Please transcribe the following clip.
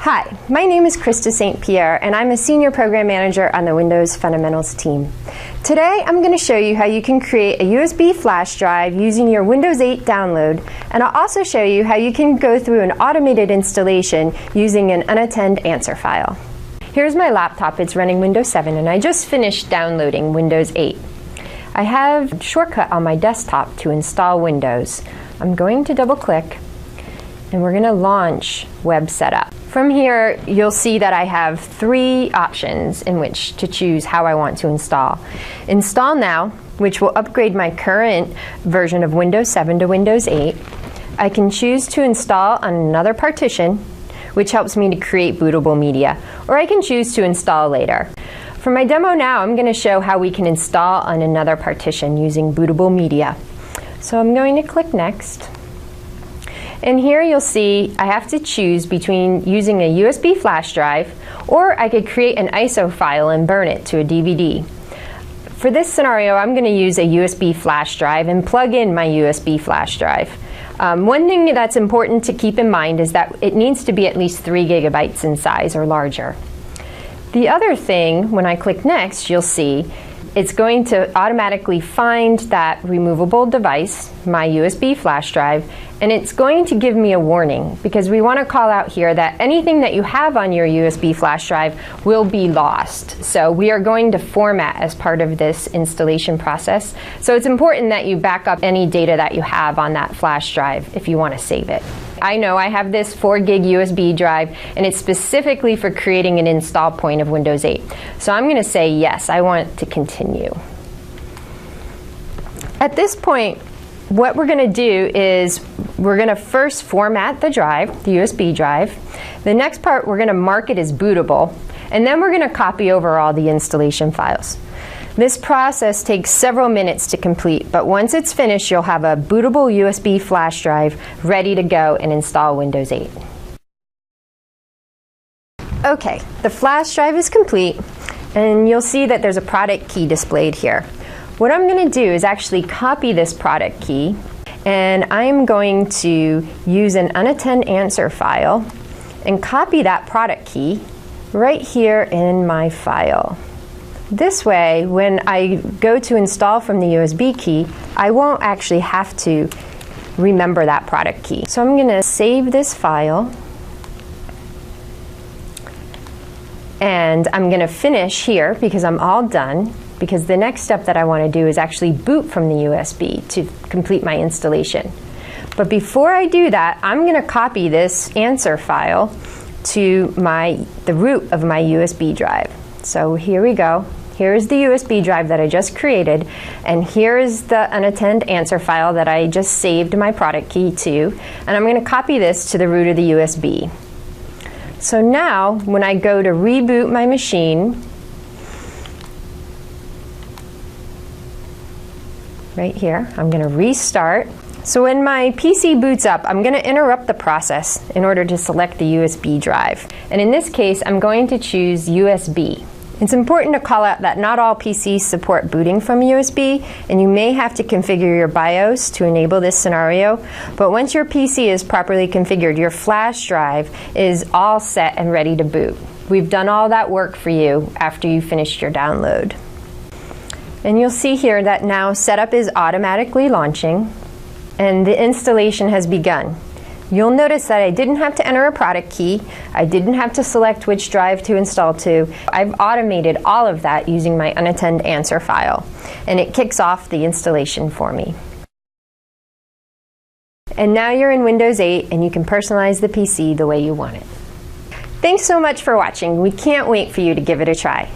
Hi, my name is Krista St. Pierre and I'm a Senior Program Manager on the Windows Fundamentals team. Today I'm going to show you how you can create a USB flash drive using your Windows 8 download, and I'll also show you how you can go through an automated installation using an unattended answer file. Here's my laptop. It's running Windows 7 and I just finished downloading Windows 8. I have a shortcut on my desktop to install Windows. I'm going to double click and we're going to launch Web Setup. From here, you'll see that I have three options in which to choose how I want to install. Install Now, which will upgrade my current version of Windows 7 to Windows 8. I can choose to install on another partition, which helps me to create bootable media, or I can choose to install later. For my demo now, I'm going to show how we can install on another partition using bootable media. So I'm going to click Next. And here you'll see I have to choose between using a USB flash drive, or I could create an ISO file and burn it to a DVD. For this scenario, I'm going to use a USB flash drive and plug in my USB flash drive. One thing that's important to keep in mind is that it needs to be at least 3 gigabytes in size or larger. The other thing, when I click Next, you'll see it's going to automatically find that removable device, my USB flash drive, and it's going to give me a warning because we want to call out here that anything that you have on your USB flash drive will be lost. So we are going to format as part of this installation process. So it's important that you back up any data that you have on that flash drive if you want to save it. I know I have this 4 gig USB drive and it's specifically for creating an install point of Windows 8. So I'm going to say yes, I want to continue. At this point, what we're going to do is we're going to first format the drive, the USB drive. The next part, we're going to mark it as bootable, and then we're going to copy over all the installation files. This process takes several minutes to complete, but once it's finished, you'll have a bootable USB flash drive ready to go and install Windows 8. Okay, the flash drive is complete, and you'll see that there's a product key displayed here. What I'm going to do is actually copy this product key, and I'm going to use an unattended answer file and copy that product key right here in my file. This way, when I go to install from the USB key, I won't actually have to remember that product key. So I'm going to save this file, and I'm going to finish here because I'm all done, because the next step that I want to do is actually boot from the USB to complete my installation. But before I do that, I'm going to copy this answer file to the root of my USB drive. So here we go. Here's the USB drive that I just created, and here is the unattended answer file that I just saved my product key to, and I'm going to copy this to the root of the USB. So now, when I go to reboot my machine, right here, I'm going to restart. So when my PC boots up, I'm going to interrupt the process in order to select the USB drive. And in this case, I'm going to choose USB. It's important to call out that not all PCs support booting from USB, and you may have to configure your BIOS to enable this scenario. But once your PC is properly configured, your flash drive is all set and ready to boot. We've done all that work for you after you finished your download. And you'll see here that now setup is automatically launching and the installation has begun. You'll notice that I didn't have to enter a product key. I didn't have to select which drive to install to. I've automated all of that using my unattended answer file, and it kicks off the installation for me. And now you're in Windows 8 and you can personalize the PC the way you want it. Thanks so much for watching. We can't wait for you to give it a try.